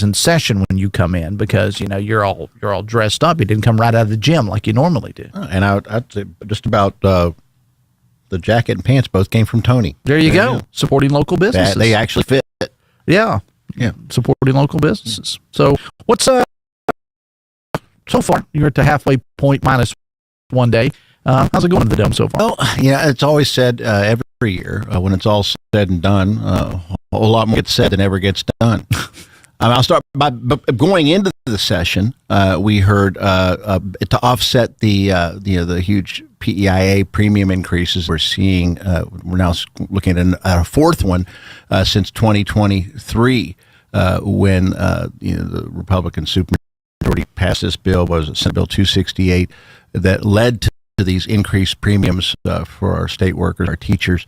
in session when you come in because you're all dressed up. You didn't come right out of the gym like you normally do. And I'd say just about the jacket and pants both came from Tony. There you go. Supporting local businesses. They actually fit. Yeah. Supporting local businesses. So what's so far? You're at the halfway point minus 1 day. How's it going in the Dome so far? Well, it's always said every year when it's all said and done, a whole lot more gets said than ever gets done. I'll start by going into the session. We heard to offset the huge PEIA premium increases we're seeing. We're now looking at a fourth one since 2023 when the Republican supermajority passed this bill. Was Senate Bill 268 that led to these increased premiums for our state workers, our teachers.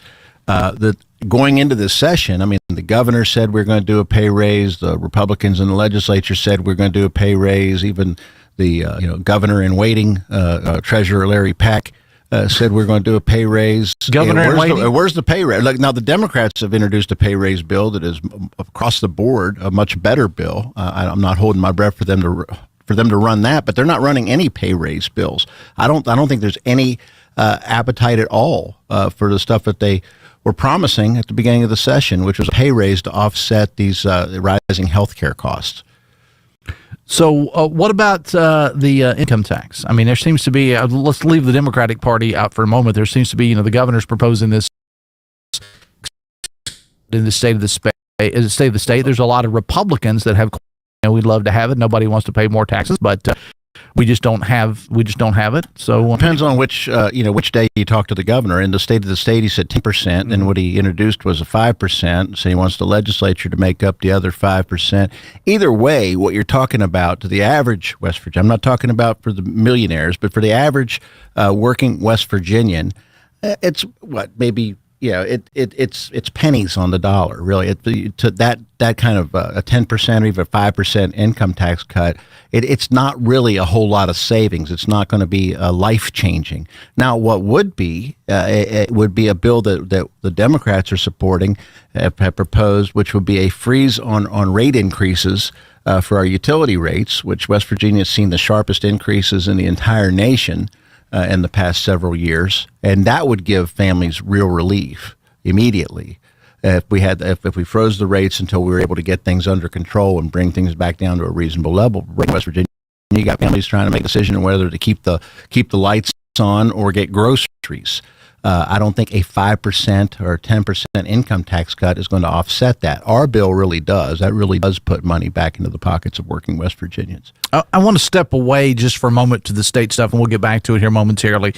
That going into this session, I mean, the governor said we're going to do a pay raise. The Republicans in the legislature said we're going to do a pay raise. Even the governor in waiting, Treasurer Larry Pack, said we're going to do a pay raise. Governor in waiting. Where's the pay raise? Now the Democrats have introduced a pay raise bill that is across the board a much better bill. I'm not holding my breath for them to run that, but they're not running any pay raise bills. I don't think there's any appetite at all for the stuff that they were promising at the beginning of the session, which was a pay raise to offset these rising health care costs. So what about the income tax? I mean, there seems to be, let's leave the Democratic Party out for a moment. There seems to be, the governor's proposing this in the state of the state. There's a lot of Republicans that have, we'd love to have it. Nobody wants to pay more taxes, but we just don't have it. So depends on which day you talk to the governor. In the state of the state, he said 10%, and what he introduced was a 5%. So he wants the legislature to make up the other 5%. Either way, what you're talking about to the average West Virginian, I'm not talking about for the millionaires, but for the average working West Virginian, it's maybe. It's pennies on the dollar, really. To that kind of a 10% or even a 5% income tax cut, it's not really a whole lot of savings. It's not going to be life changing. Now, what would be it would be a bill that the Democrats are supporting, have proposed, which would be a freeze on rate increases for our utility rates, which West Virginia has seen the sharpest increases in the entire nation in the past several years, and that would give families real relief immediately. If we froze the rates until we were able to get things under control and bring things back down to a reasonable level, in West Virginia, you got families trying to make a decision on whether to keep the lights on or get groceries. I don't think a 5% or 10% income tax cut is going to offset that. Our bill really does. That really does put money back into the pockets of working West Virginians. I want to step away just for a moment to the state stuff, and we'll get back to it here momentarily.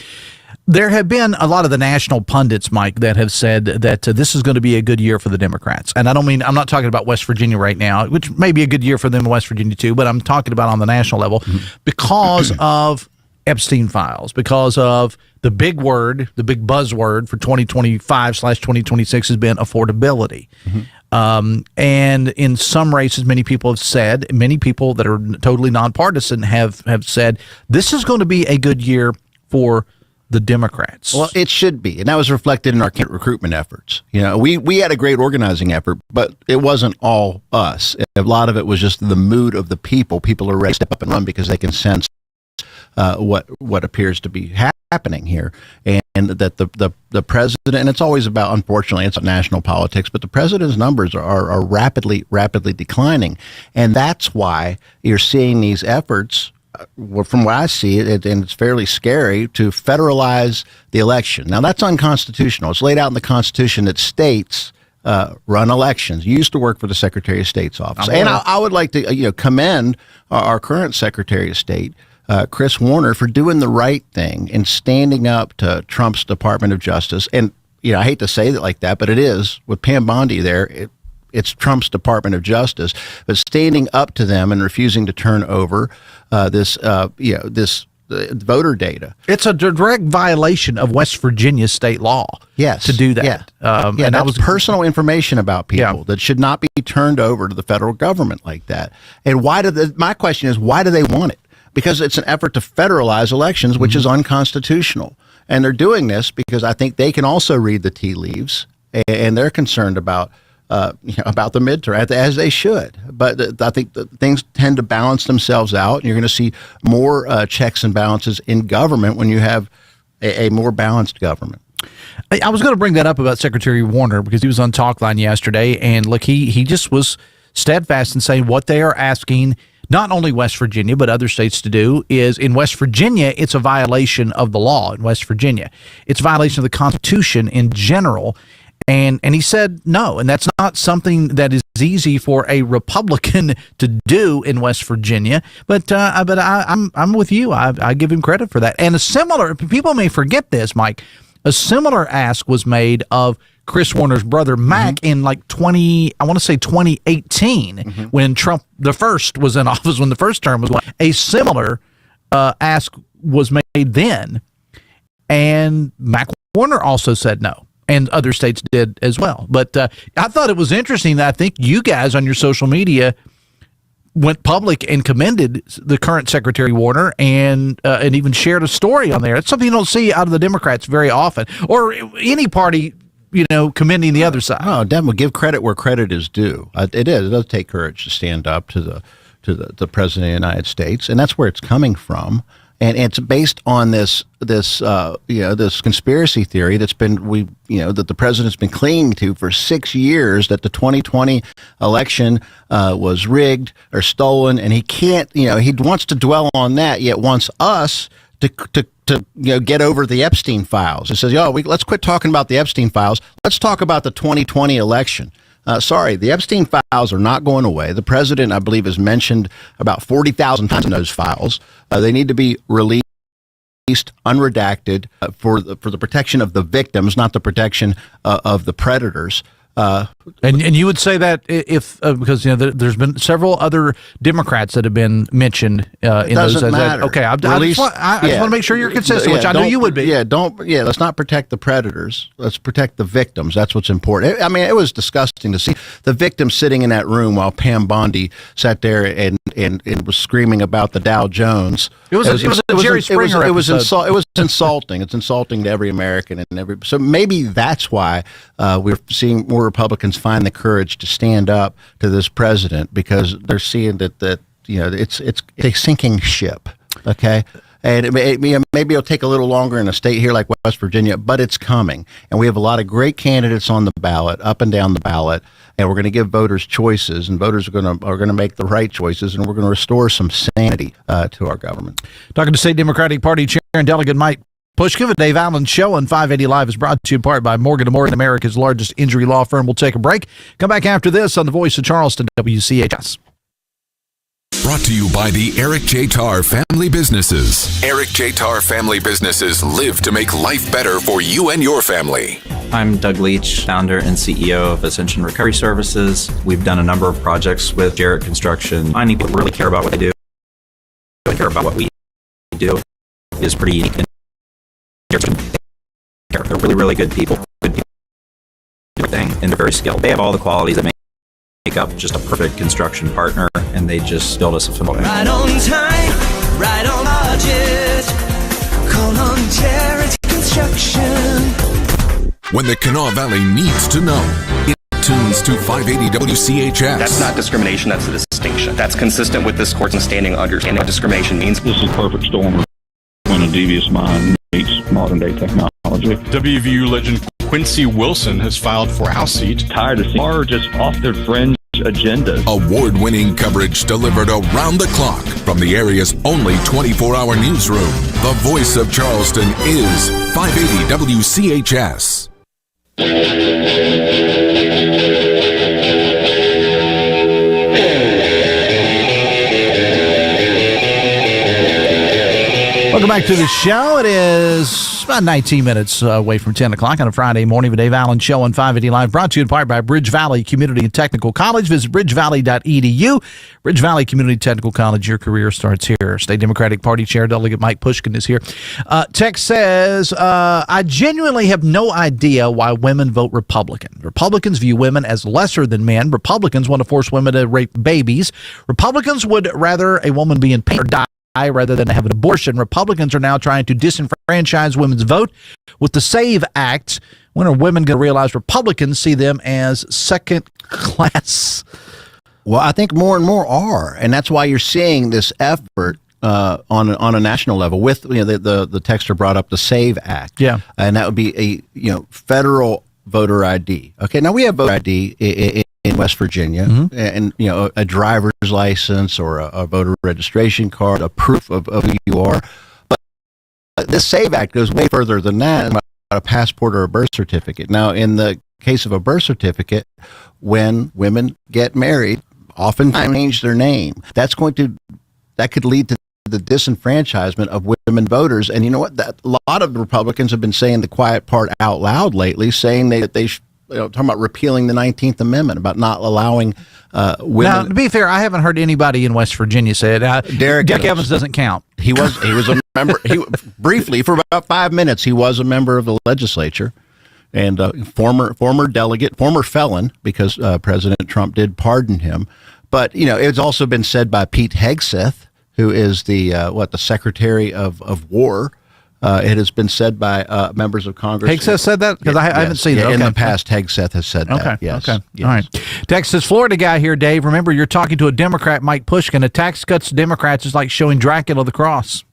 There have been a lot of the national pundits, Mike, that have said that this is going to be a good year for the Democrats. And I'm not talking about West Virginia right now, which may be a good year for them in West Virginia too, but I'm talking about on the national level because of Epstein files, because of the big buzzword for 2025/2026 has been affordability. And in some races, many people that are totally nonpartisan have said this is going to be a good year for the Democrats. Well, it should be, and that was reflected in our recruitment efforts. We had a great organizing effort, but it wasn't all us. A lot of it was just the mood of the people. People are ready to step up and run because they can sense what appears to be happening here, and that the president, and it's always about, unfortunately, it's national politics, but the president's numbers are rapidly declining, and that's why you're seeing these efforts. From what I see, and it's fairly scary, to federalize the election. Now, that's unconstitutional. It's laid out in the Constitution that states run elections. You used to work for the Secretary of State's office, and I would like to commend our current Secretary of State, Chris Warner, for doing the right thing and standing up to Trump's Department of Justice. And I hate to say it like that, but it is with Pam Bondi there. It's Trump's Department of Justice, but standing up to them and refusing to turn over this voter data. It's a direct violation of West Virginia state law. Yes, to do that. And that was personal information about people that should not be turned over to the federal government like that. And my question is, why do they want it? Because it's an effort to federalize elections, which is unconstitutional. And they're doing this because I think they can also read the tea leaves, and they're concerned about about the midterm, as they should. But I think that things tend to balance themselves out, and you're going to see more checks and balances in government when you have a more balanced government. I was going to bring that up about Secretary Warner because he was on Talkline yesterday, and look, he just was steadfast in saying what they are asking not only West Virginia but other states to do is in West Virginia, it's a violation of the law in West Virginia. It's a violation of the Constitution in general. And he said no, and that's not something that is easy for a Republican to do in West Virginia. But I'm with you. I give him credit for that. And a similar, people may forget this, Mike. A similar ask was made of Chris Warner's brother Mac in like 2018 when Trump the first was in office, when the first term was. A similar ask was made then, and Mac Warner also said no. And other states did as well. But I thought it was interesting that I think you guys on your social media went public and commended the current Secretary Warner and even shared a story on there. It's something you don't see out of the Democrats very often, or any party, commending the other side. No, Dem, give credit where credit is due. It does take courage to stand up to the President of the United States, and that's where it's coming from. And it's based on this conspiracy theory that's been that the president's been clinging to for 6 years, that the 2020 election was rigged or stolen, and he can't. He wants to dwell on that, yet wants us to get over the Epstein files. He says, let's quit talking about the Epstein files. Let's talk about the 2020 election. Sorry, the Epstein files are not going away. The president, I believe, has mentioned about 40,000 times in those files. They need to be released, unredacted, for the protection of the victims, not the protection of the predators. And you would say that if because there's been several other Democrats that have been mentioned in those. Doesn't matter. Okay, I just want to make sure you're consistent, which I know you would be. Let's not protect the predators. Let's protect the victims. That's what's important. It was disgusting to see the victims sitting in that room while Pam Bondi sat there and was screaming about the Dow Jones. It was a Jerry Springer. It was insulting. It's insulting to every American So maybe that's why we're seeing more Republicans find the courage to stand up to this president, because they're seeing that it's a sinking ship. Okay. And maybe it'll take a little longer in a state here like West Virginia, but it's coming. And we have a lot of great candidates on the ballot, up and down the ballot, and we're going to give voters choices, and voters are going to make the right choices, and we're going to restore some sanity to our government. Talking to State Democratic Party Chair and Delegate Mike Pushkin. The Dave Allen Show on 580 Live is brought to you in part by Morgan & Morgan, America's largest injury law firm. We'll take a break. Come back after this on the Voice of Charleston, WCHS. Brought to you by the Eric J. Tarr Family Businesses. Eric J. Tarr Family Businesses live to make life better for you and your family. I'm Doug Leach, founder and CEO of Ascension Recovery Services. We've done a number of projects with Jarrett Construction. Finding people really care about what they do, care about what we do, is pretty unique. They're really, really good people. Everything, and they're very skilled. They have all the qualities that make up just a perfect construction partner, and they just build us a phenomenal. Right on time, right on budget. Call on Jarrett Construction. When the Kanawha Valley needs to know, it tunes to 580 WCHS. That's not discrimination, that's a distinction. That's consistent with this court's understanding what discrimination means. This is a perfect storm when a devious mind meets modern day technology. WVU legend Quincy Wilson has filed for House seat. Tired of seeing just off their fringe agendas. Award-winning coverage delivered around the clock from the area's only 24-hour newsroom. The Voice of Charleston is 580 WCHS. Welcome back to the show. It is about 19 minutes away from 10 o'clock on a Friday morning. The Dave Allen Show on 580 Live, brought to you in part by Bridge Valley Community and Technical College. Visit bridgevalley.edu. Bridge Valley Community Technical College, your career starts here. State Democratic Party Chair Delegate Mike Pushkin is here. Text says, I genuinely have no idea why women vote Republican. Republicans view women as lesser than men. Republicans want to force women to rape babies. Republicans would rather a woman be in pain or die rather than have an abortion. Republicans are now trying to disenfranchise women's vote with the SAVE Act. When are women going to realize Republicans see them as second class? Well, I think more and more are, and that's why you're seeing this effort on a national level. With the texter brought up the SAVE Act, and that would be a federal voter ID. Okay, now we have voter ID in West Virginia, and a driver's license or a voter registration card, a proof of who you are. But this SAVE Act goes way further than that, about a passport or a birth certificate. Now, in the case of a birth certificate, when women get married, oftentimes change their name. That could lead to the disenfranchisement of women voters. And you know what? A lot of the Republicans have been saying the quiet part out loud lately, saying that they talking about repealing the 19th Amendment, about not allowing women. Now, to be fair, I haven't heard anybody in West Virginia say it. Derek Evans doesn't count. He was a member. Briefly, for about 5 minutes, he was a member of the legislature. And former delegate, former felon, because President Trump did pardon him. But it's also been said by Pete Hegseth, who is the Secretary of War. It has been said by members of Congress. Hegseth said that? Because I haven't seen it. In the past, Hegseth has said that. Yes. Okay. Yes. All right. Texas, Florida guy here, Dave. Remember, you're talking to a Democrat, Mike Pushkin. A tax cuts to Democrats is like showing Dracula the cross.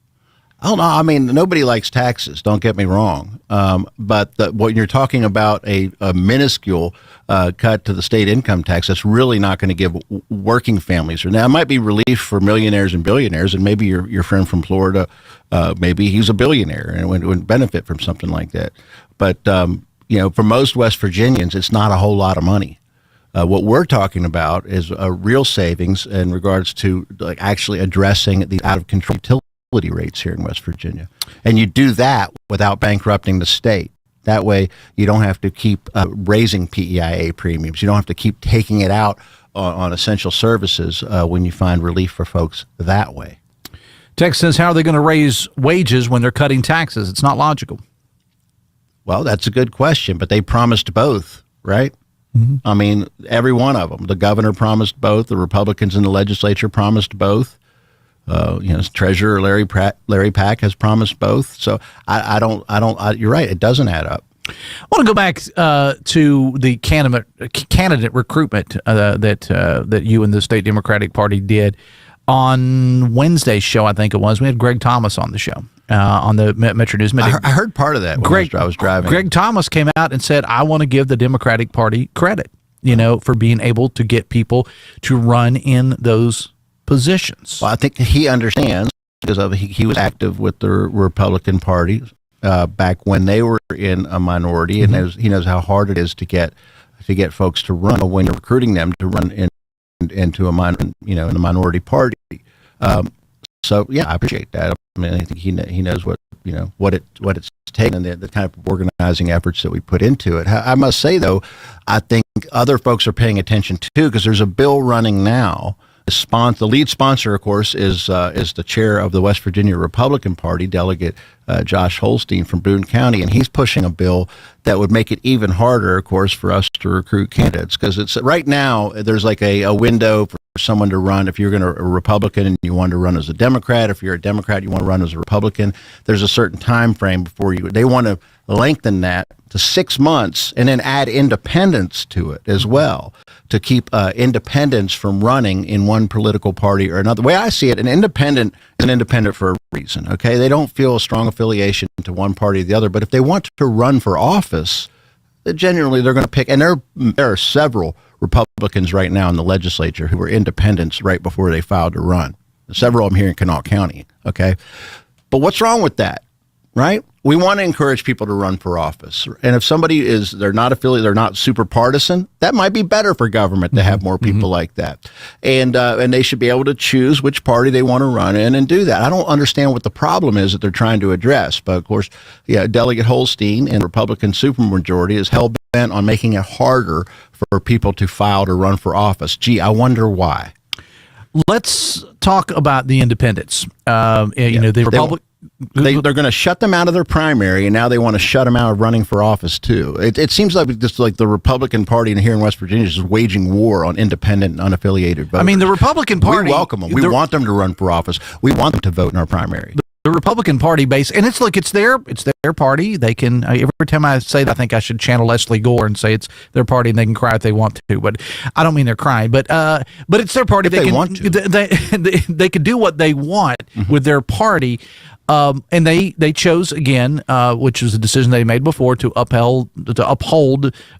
Oh, no, I mean, nobody likes taxes, don't get me wrong. But when you're talking about a minuscule cut to the state income tax, that's really not going to give working families. Now, it might be relief for millionaires and billionaires, and maybe your friend from Florida, maybe he's a billionaire and would benefit from something like that. But, for most West Virginians, it's not a whole lot of money. What we're talking about is real savings in regards to actually addressing the out-of-control utility rates here in West Virginia. And you do that without bankrupting the state. That way you don't have to keep raising PEIA premiums. You don't have to keep taking it out on essential services when you find relief for folks that way. Tex says, how are they going to raise wages when they're cutting taxes? It's not logical. Well, that's a good question, but they promised both, right? Mm-hmm. I mean, every one of them. The governor promised both. The Republicans in the legislature promised both. Treasurer Larry Pack has promised both. So you're right. It doesn't add up. I want to go back to the candidate recruitment that you and the State Democratic Party did on Wednesday's show. I think it was. We had Greg Thomas on the show on the Metro News. I heard part of that when I was driving. Greg Thomas came out and said, I want to give the Democratic Party credit, for being able to get people to run in those positions. Well, I think he understands because he was active with the Republican Party back when they were in a minority, and he knows how hard it is to get folks to run when you're recruiting them to run into a in a minority party. So yeah, I appreciate that. I mean, I think he knows what it's taken and the kind of organizing efforts that we put into it. I must say though, I think other folks are paying attention too, because there's a bill running now. The lead sponsor, of course, is the chair of the West Virginia Republican Party, Delegate Josh Holstein from Boone County, and he's pushing a bill that would make it even harder, of course, for us to recruit candidates. Because it's right now there's like a window for someone to run. If you're a Republican and you want to run as a Democrat, if you're a Democrat you want to run as a Republican, there's a certain time frame before they want to lengthen that to 6 months and then add independents to it as well, to keep independents from running in one political party or another. The way I see it, an independent is an independent for a reason, okay? They don't feel a strong affiliation to one party or the other, but if they want to run for office, generally they're going to pick, and there are several Republicans right now in the legislature who were independents right before they filed to run. Several of them here in Kanawha County, okay? But what's wrong with that, right? We want to encourage people to run for office. And if somebody they're not affiliated, they're not super partisan, that might be better for government to have more people like that. And they should be able to choose which party they want to run in and do that. I don't understand what the problem is that they're trying to address. But of course, Delegate Holstein and Republican supermajority is hell-bent on making it harder for people to file to run for office. Gee, I wonder why. Let's talk about the independents. The They're going to shut them out of their primary, and now they want to shut them out of running for office too. It seems like just like the Republican Party here in West Virginia is just waging war on independent and unaffiliated voters. I mean, the Republican Party. We welcome them. We want them to run for office. We want them to vote in our primary. The Republican Party base, and it's their party. They can, every time I say that, I think I should channel Leslie Gore and say it's their party and they can cry if they want to, but I don't mean they're crying, but it's their party. If they want to. They could do what they want with their party. And they chose again, which was a decision they made before, to uphold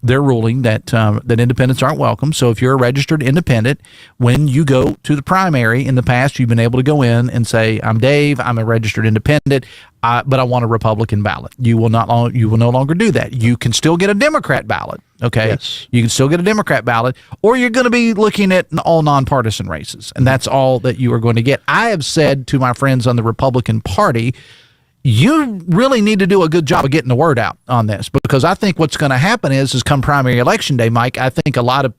their ruling that independents aren't welcome. So if you're a registered independent, when you go to the primary, in the past you've been able to go in and say, "I'm Dave. I'm a registered independent, but I want a Republican ballot." You will no longer do that. You can still get a Democrat ballot. Okay, yes. You can still get a Democrat ballot, or you're going to be looking at all nonpartisan races, and that's all that you are going to get. I have said to my friends on the Republican Party, you really need to do a good job of getting the word out on this, because I think what's going to happen is come primary election day, Mike, I think a lot of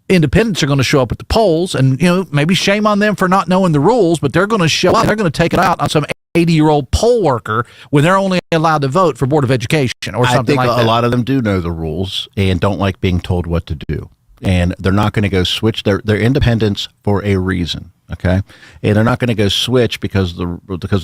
independents are going to show up at the polls, and maybe shame on them for not knowing the rules, but they're going to show up. They're going to take it out on some 80-year-old poll worker when they're only allowed to vote for Board of Education or something like that. I think a lot of them do know the rules and don't like being told what to do, and they're not going to go switch. They're independents for a reason, okay? And they're not going to go switch because of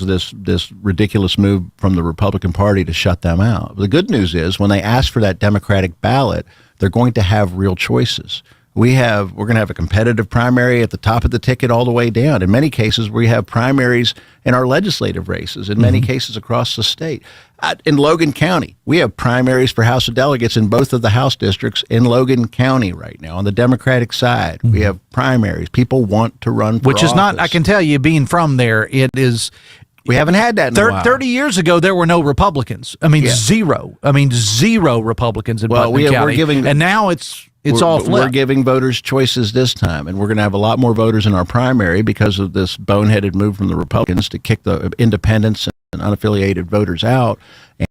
this ridiculous move from the Republican Party to shut them out. The good news is when they ask for that Democratic ballot, they're going to have real choices. We're going to have a competitive primary at the top of the ticket all the way down. In many cases, we have primaries in our legislative races, in many cases across the state. In Logan County, we have primaries for House of Delegates in both of the House districts in Logan County right now. On the Democratic side, we have primaries. People want to run for office. Which is not, I can tell you, being from there, it is... We haven't had that in a while. 30 years ago, there were no Republicans. I mean, zero. I mean, zero Republicans in Putnam County. And now it's all flipped. We're giving voters choices this time, and we're going to have a lot more voters in our primary because of this boneheaded move from the Republicans to kick the independents and unaffiliated voters out.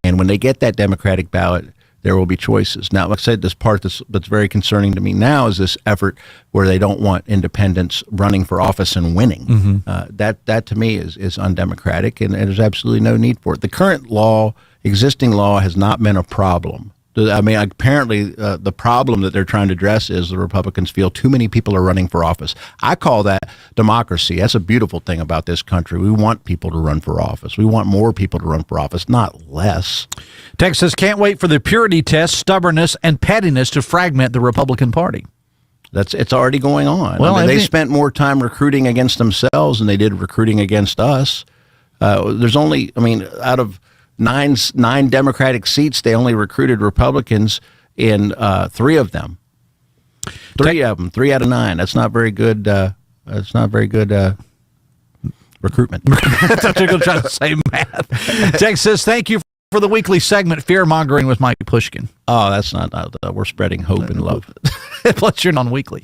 And when they get that Democratic ballot, there will be choices. Now, like I said, this part that's very concerning to me now is this effort where they don't want independents running for office and winning. That to me is undemocratic, and there's absolutely no need for it. The current existing law has not been a problem. I mean, apparently the problem that they're trying to address is the Republicans feel too many people are running for office. I call that democracy. That's a beautiful thing about this country. We want people to run for office. We want more people to run for office, not less. Texas can't wait for the purity test, stubbornness, and pettiness to fragment the Republican Party. It's already going on. Well, they spent more time recruiting against themselves than they did recruiting against us. There's only, out of nine Democratic seats, they only recruited Republicans in 3 of them. Three out of 9. That's not very good. That's not very good recruitment. I thought you were going to try to say math. Texas, thank you for the weekly segment, Fear Mongering with Mike Pushkin. Oh, that's not. We're spreading hope and love. Plus, you're non-weekly.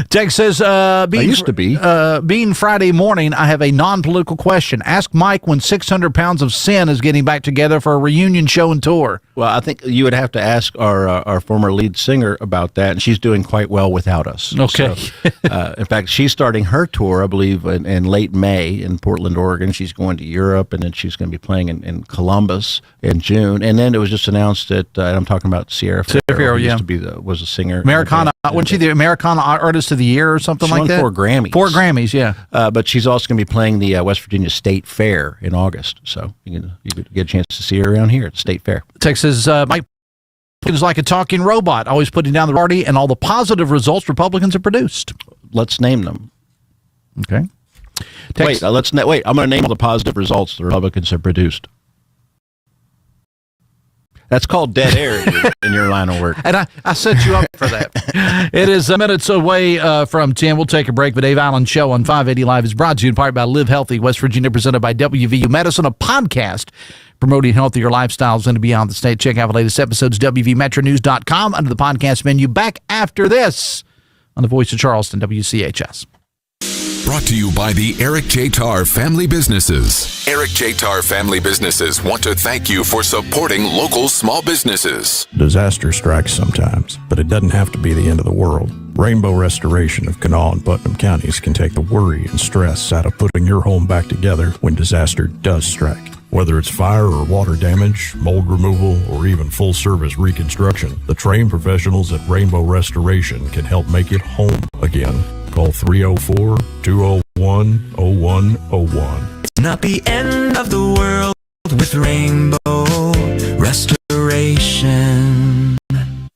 Tex says, I used to be. Being Friday morning, I have a non-political question. Ask Mike when 600 Pounds of Sin is getting back together for a reunion show and tour. Well, I think you would have to ask our former lead singer about that, and she's doing quite well without us. Okay. So, in fact, she's starting her tour, I believe, in late May in Portland, Oregon. She's going to Europe, and then she's going to be playing in Columbus in June. And then it was just announced that, and I'm talking about Sierra Ferrero, yeah. was a singer. Americana. Wasn't she the Americana Artist of the Year or something like that? She won 4 Grammys. 4 Grammys, yeah. But she's also going to be playing the West Virginia State Fair in August. So you could get a chance to see her around here at the State Fair. Texas, Mike is like a talking robot, always putting down the party and all the positive results Republicans have produced. Let's name them. Okay. Wait, I'm going to name all the positive results the Republicans have produced. That's called dead air in your line of work. And I set you up for that. It is minutes away from 10. We'll take a break. The Dave Allen Show on 580 Live is brought to you in part by Live Healthy West Virginia, presented by WVU Medicine, a podcast promoting healthier lifestyles in and beyond the state. Check out the latest episodes, WVMetronews.com, under the podcast menu. Back after this on the Voice of Charleston, WCHS. Brought to you by the Eric J. Tarr Family Businesses. Eric J. Tarr Family Businesses want to thank you for supporting local small businesses. Disaster strikes sometimes, but it doesn't have to be the end of the world. Rainbow Restoration of Kanawha and Putnam counties can take the worry and stress out of putting your home back together when disaster does strike. Whether it's fire or water damage, mold removal, or even full-service reconstruction, the trained professionals at Rainbow Restoration can help make it home again. Call 304-201-0101. It's not the end of the world with Rainbow Restoration.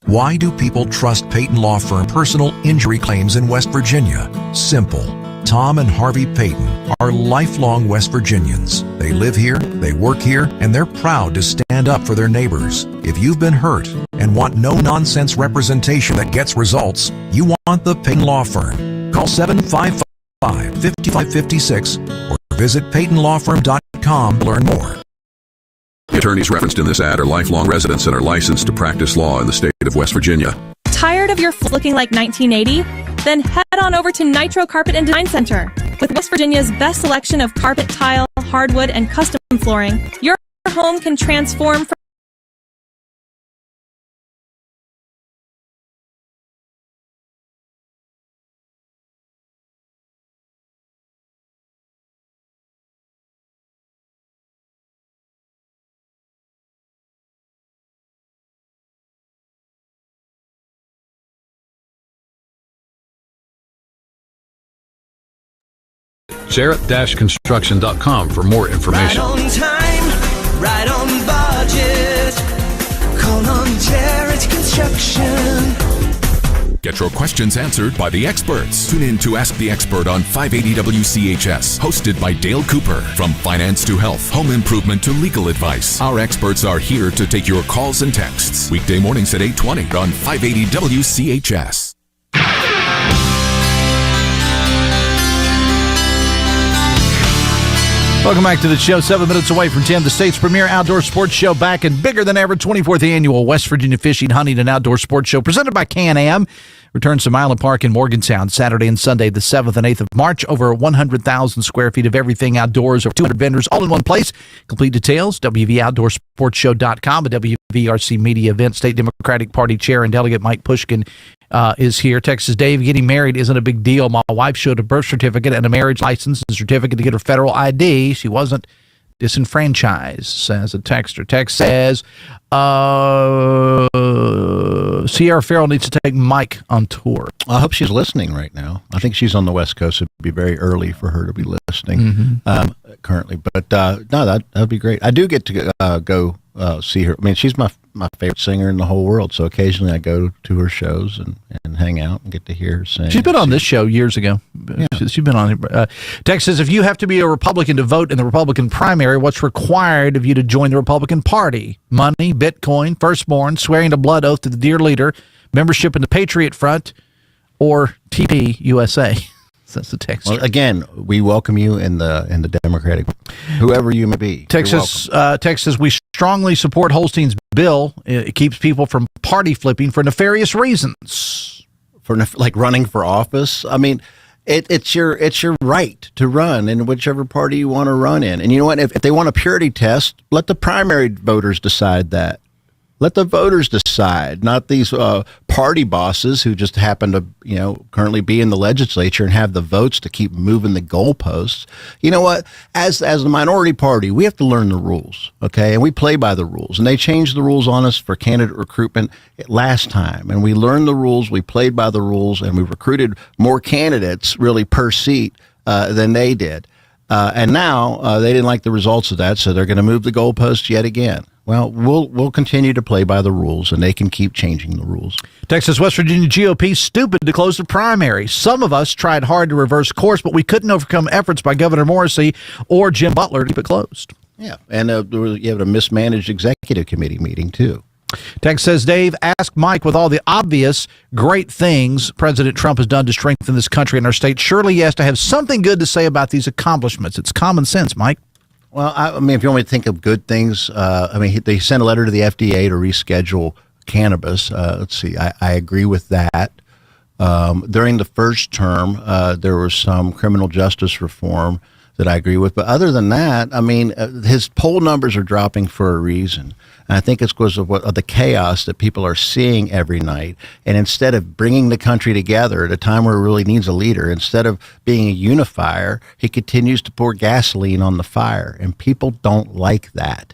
Why do people trust Peyton Law Firm personal injury claims in West Virginia? Simple. Tom and Harvey Peyton are lifelong West Virginians. They live here, they work here, and they're proud to stand up for their neighbors. If you've been hurt and want no-nonsense representation that gets results, you want the Peyton Law Firm. Call 755-5556 or visit PeytonLawFirm.com to learn more. The attorneys referenced in this ad are lifelong residents and are licensed to practice law in the state of West Virginia. Tired of your looking like 1980? Then head on over to Nitro Carpet and Design Center. With West Virginia's best selection of carpet, tile, hardwood, and custom flooring, your home can transform from Jarrett-construction.com for more Right information. on time, right on budget. Call on Jarrett Construction. Get your questions answered by the experts. Tune in to Ask the Expert on 580 WCHS, hosted by Dale Cooper. From finance to health, home improvement to legal advice, our experts are here to take your calls and texts. Weekday mornings at 8:20 on 580 WCHS. Welcome back to the show. 7 minutes away from 10, the state's premier outdoor sports show back and bigger than ever. 24th annual West Virginia Fishing, Hunting, and Outdoor Sports Show presented by Can-Am. Returns to Milan Park in Morgantown Saturday and Sunday, the 7th and 8th of March. Over 100,000 square feet of everything outdoors, over 200 vendors, all in one place. Complete details, WVOutdoorsportsShow.com. A WVRC media event. State Democratic Party Chair and Delegate Mike Pushkin is here. Texas Dave, getting married isn't a big deal. My wife showed a birth certificate and a marriage license and certificate to get her federal ID. She wasn't disenfranchised, says a texter. Text says, Sierra Farrell needs to take Mike on tour. I hope she's listening right now. I think she's on the West Coast. It'd be very early for her to be listening currently. But no, that'd be great. I do get to go see her. I mean, she's my favorite singer in the whole world. So occasionally I go to her shows and hang out and get to hear her sing. She's been on this show years ago. Yeah. She's been on here. Text says, if you have to be a Republican to vote in the Republican primary, what's required of you to join the Republican Party? Money, Bitcoin, firstborn, swearing a blood oath to the dear leader, membership in the Patriot Front, or TP USA. That's the text. Well, again, we welcome you in the Democratic, whoever you may be. Texas says, we strongly support Holstein's bill. It keeps people from party flipping for nefarious reasons. For like running for office. I mean, it's your right to run in whichever party you want to run in. And you know what? If they want a purity test, let the primary voters decide that. Let the voters decide, not these party bosses who just happen to, currently be in the legislature and have the votes to keep moving the goalposts. You know what? As a minority party, we have to learn the rules, okay? And we play by the rules. And they changed the rules on us for candidate recruitment last time. And we learned the rules, we played by the rules, and we recruited more candidates really per seat than they did. And now they didn't like the results of that, so they're going to move the goalposts yet again. Well, we'll continue to play by the rules, and they can keep changing the rules. Texas West Virginia GOP stupid to close the primary. Some of us tried hard to reverse course, but we couldn't overcome efforts by Governor Morrissey or Jim Butler to keep it closed. Yeah, and you have a mismanaged executive committee meeting, too. Text says, Dave, ask Mike, with all the obvious great things President Trump has done to strengthen this country and our state, surely he has to have something good to say about these accomplishments. It's common sense, Mike. Well, I mean, if you want me to think of good things, they sent a letter to the FDA to reschedule cannabis. Let's see, I agree with that. During the first term, there was some criminal justice reform that I agree with. But other than that, I mean, his poll numbers are dropping for a reason. And I think it's because of the chaos that people are seeing every night. And instead of bringing the country together at a time where it really needs a leader, instead of being a unifier, he continues to pour gasoline on the fire. And people don't like that.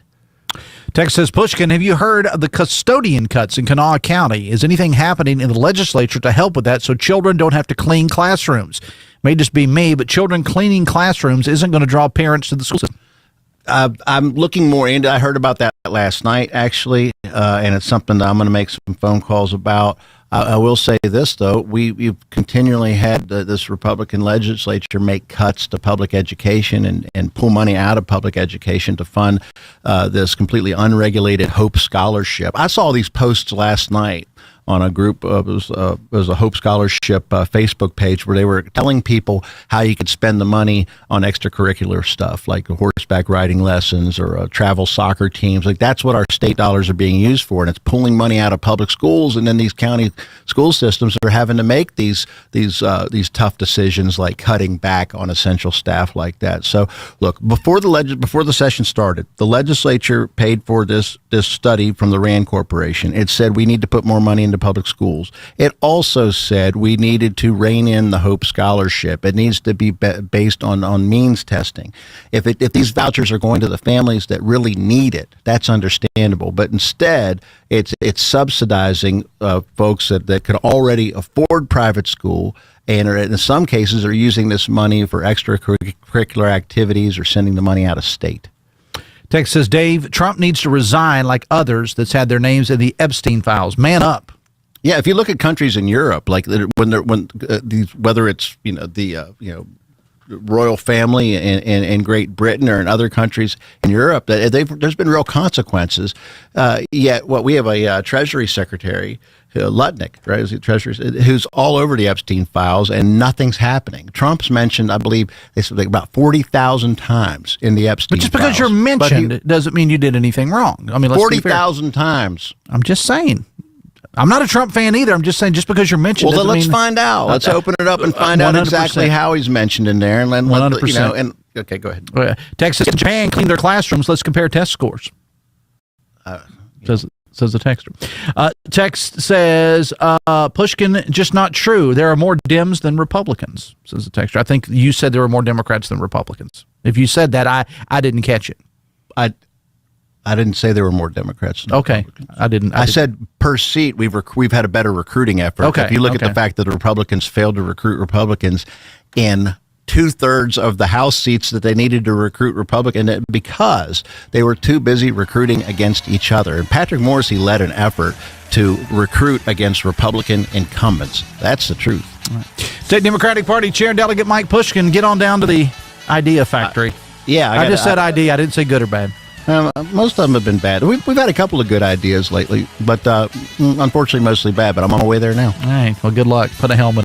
Text says, Pushkin, have you heard of the custodian cuts in Kanawha County? Is anything happening in the legislature to help with that so children don't have to clean classrooms? May just be me, but children cleaning classrooms isn't going to draw parents to the school system. I'm looking more into. I heard about that last night, actually, and it's something that I'm going to make some phone calls about. I will say this, though. We've continually had this Republican legislature make cuts to public education and pull money out of public education to fund this completely unregulated Hope Scholarship. I saw these posts last night on a group of, it was a Hope Scholarship Facebook page where they were telling people how you could spend the money on extracurricular stuff like horseback riding lessons or travel soccer teams. Like that's what our state dollars are being used for, and it's pulling money out of public schools, and then these county school systems are having to make these tough decisions like cutting back on essential staff like that. So look, before the session started, the legislature paid for this study from the RAND Corporation. It said we need to put more money into public schools. It also said we needed to rein in the Hope Scholarship. It needs to be based on means testing. If these vouchers are going to the families that really need it, that's understandable. But instead, it's subsidizing folks that could already afford private school, and in some cases are using this money for extracurricular activities or sending the money out of state. Text says, Dave, Trump needs to resign like others that's had their names in the Epstein files. Man up. Yeah, if you look at countries in Europe, like whether it's the royal family in Great Britain or in other countries in Europe, there's been real consequences. Yet, we have a Treasury Secretary, Lutnick, right? Is he Treasury? Who's all over the Epstein files, and nothing's happening. Trump's mentioned, I believe, they said about 40,000 times in the Epstein files. But just because you're mentioned doesn't mean you did anything wrong. I mean, 40,000 times. I'm just saying. I'm not a Trump fan either. I'm just saying, just because you're mentioned. Well, then let's find out. Let's open it up and find out exactly how he's mentioned in there. And 100%. Okay, go ahead. Texas and Japan clean their classrooms. Let's compare test scores. Says the texter. Text says, Pushkin, just not true. There are more Dems than Republicans, says the texter. I think you said there were more Democrats than Republicans. If you said that, I didn't catch it. I didn't say there were more Democrats than Republicans. I said per seat we've had a better recruiting effort. Okay. If you look at the fact that the Republicans failed to recruit Republicans in 2/3 of the House seats that they needed to recruit Republican because they were too busy recruiting against each other. And Patrick Morrissey led an effort to recruit against Republican incumbents. That's the truth. Right. State Democratic Party Chair Delegate Mike Pushkin, get on down to the idea factory. I just said idea. I didn't say good or bad. Most of them have been bad. We've had a couple of good ideas lately, but unfortunately mostly bad. But I'm on my way there now. All right. Well, good luck. Put a helmet